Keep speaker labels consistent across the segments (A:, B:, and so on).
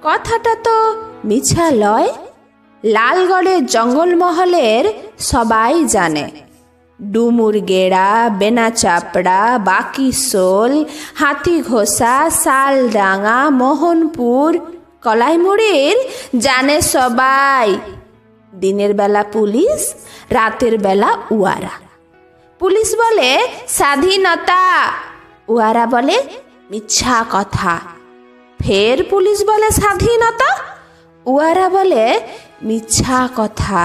A: কথাটা তো মিছা লয়। লালগড়ের জঙ্গলমহলের সবাই জানে ডুমুর গেড়া, বেনা চাপড়া, বাকিশোল, হাতিঘোষা, শালডাঙ্গা, মোহনপুর, কলাইমুড়ির জানে সবাই। দিনের বেলা পুলিশ, রাতের বেলা উয়ারা। পুলিশ বলে স্বাধীনতা, উয়ারা বলে মিথ্যা কথা। ফের পুলিশ বলে স্বাধীনতা, উয়ারা বলে মিথ্যা কথা।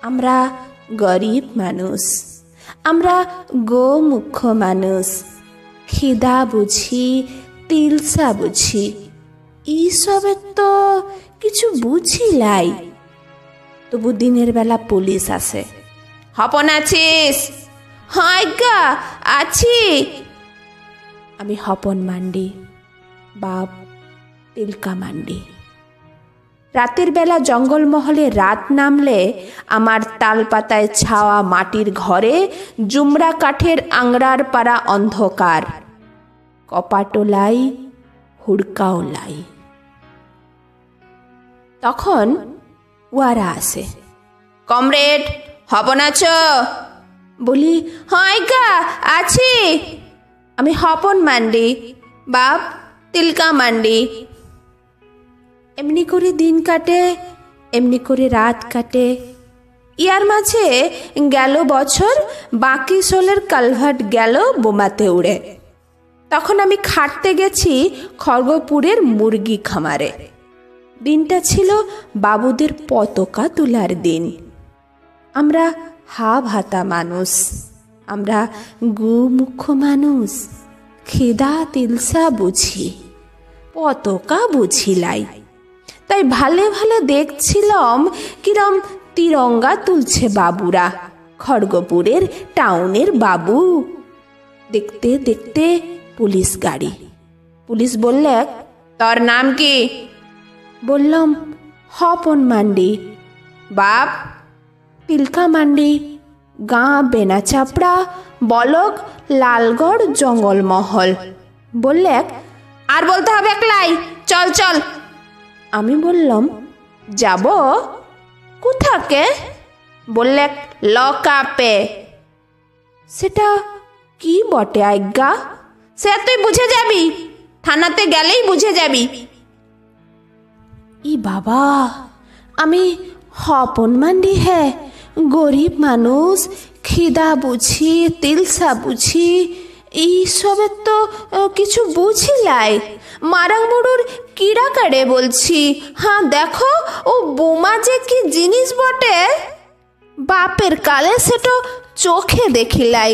A: আমরা গরিব মানুষ, আমরা গোমুখ মানুষ, খিদা বুঝি, তিলসা বুঝি, এইসবের তো কিছু বুঝিলাই। তবু দিনের বেলা পুলিশ আসে। হপন আছিস? হয় গা আছি। আমি হপন মান্ডি, বাপ তিলকা মান্ডি। রাতের বেলা জঙ্গলমহলে রাত নামলে আমার তালপাতায় ছাওয়া মাটির ঘরে জুমরা কাঠের আংড়ার পাড়া অন্ধকার, কপাটও লাই, হুড়কাও লাই। তখন ওয়ারা আসে। কমরেড, হপন আছো? বলি, হয় গা আছি। আমি হপন মান্ডি, বাপ তিলকা মান্ডি। এমনি করে দিন কাটে, এমনি করে রাত কাটে। ইয়ার মাঝে গেল বছর বাকিশোলের কালভার্ট গেল বোমাতে উড়ে। তখন আমি খাটতে গেছি খড়গপুরের মুরগি খামারে। দিনটা ছিল বাবুদের পতাকা তোলার দিন। আমরা হা ভাতা মানুষ, আমরা গুমুখ মানুষ, খিদা তিলসা বুঝি, পতাকা বুঝিলাই। তাই ভালে ভালে দেখছিলাম কিরম তিরঙ্গা তুলছে বাবুরা, খড়গপুরের টাউনের বাবু। দেখতে দেখতে পুলিশ গাড়ি। পুলিশ বললে, তোর নাম কি? বললাম, হপন মান্ডি। বাপ? তিলকা মান্ডি। গাঁ বেনা চাপড়া, বলক লালগড় জঙ্গলমহল। বললে, আর বলতে হবে একলাই, চল চল। আমি বললাম, যাব? কোথাকে? বললে, লকআপে। সেটা কি বটে আজ্ঞা? সে তুই বুঝে যাবি, থানাতে গেলেই বুঝে যাবি। ই বাবা, আমি হপন মান্ডি, হ্যাঁ গরিব মানুষ, খিদা বুঝি, তিলসা বুঝি, এইসবের তো কিছু বুঝিলাই। মারাংবুড়ুর কিরা কাড়ে বলছি। হ্যাঁ দেখো, ও বোমা যে কি জিনিস বটে, বাপের কালে সেটা চোখে দেখিলাই।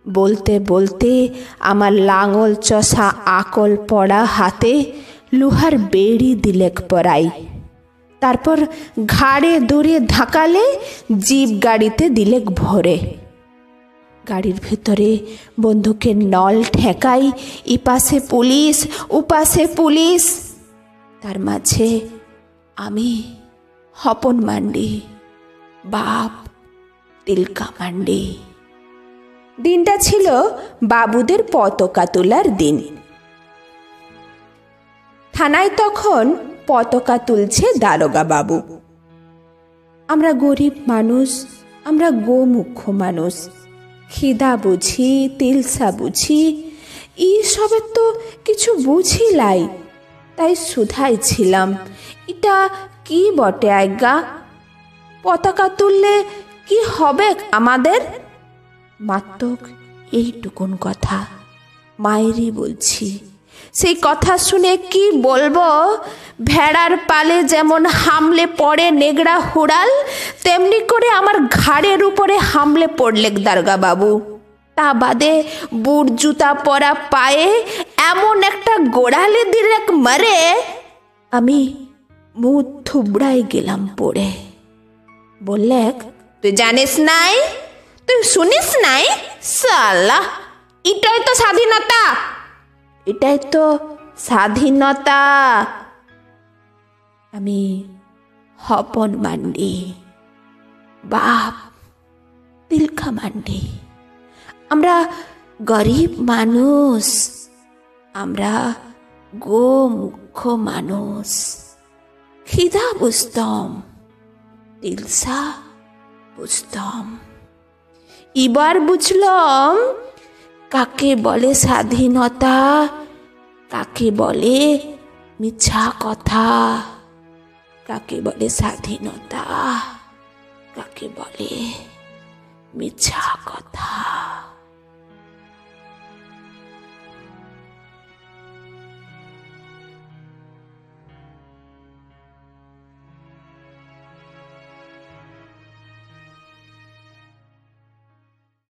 A: বলতে বলতে আমার লাঙল চষা আকল পড়া হাতে লোহার বেড়ি দিলেক পরাই। তারপর ঘাড়ে দৌড়ে ধাকালে জিপ গাড়িতে দিলেক ভরে। গাড়ির ভেতরে বন্দুকের নল ঠেকাই, ইপাশে পুলিশ উপাশে পুলিশ। তার মাঝে আমি হপন মান্ডি, বাপ তিলকা মান্ডি। দিনটা ছিল বাবুদের পতাকা তোলার দিন। থানায় তখন পতাকা তুলছে দারোগা বাবু। আমরা গরিব মানুষ, আমরা গোমুখ মানুষ, খিদা বুঝি, তিলসা বুঝি, এইসবের তো কিছু বুঝিলাই। তাই শুধাই ছিলাম, এটা কি বটে আজ্ঞা? পতাকা তুললে কি হবে আমাদের? মাত্র এইটুকুন কথা মায়েরই বলছি। সেই কথা শুনে কি বলবো, ভেড়ার পালে যেমন হামলে পড়ে নেগড়া হুড়াল, তেমনি করে আমার ঘাড়ের উপরে হামলে পড়লেক দারোগা বাবু। তা বাদে বুট জুতা পরা পায়ে এমন একটা গোড়ালি দিলেক মারে, আমি মুখ থুবড়াই গেলাম পড়ে। বললেক, তুই জানিস নাই, তুই শুনিস নাই? সালা, এটাই তো স্বাধীনতা, এটাই তো স্বাধীনতা। আমি হপন মান্ডি, বাপ তিলকা মান্ডি। আমরা গরিব মানুষ, আমরা গো মুখ্য মানুষ, খিদা বুঝতাম, তিলসা বুঝতাম। এবার বুঝলাম কাকে বলে স্বাধীনতা, কাকে বলে মিছা কথা, কাকে বলে স্বাধীনতা, কাকে বলে মিছা কথা।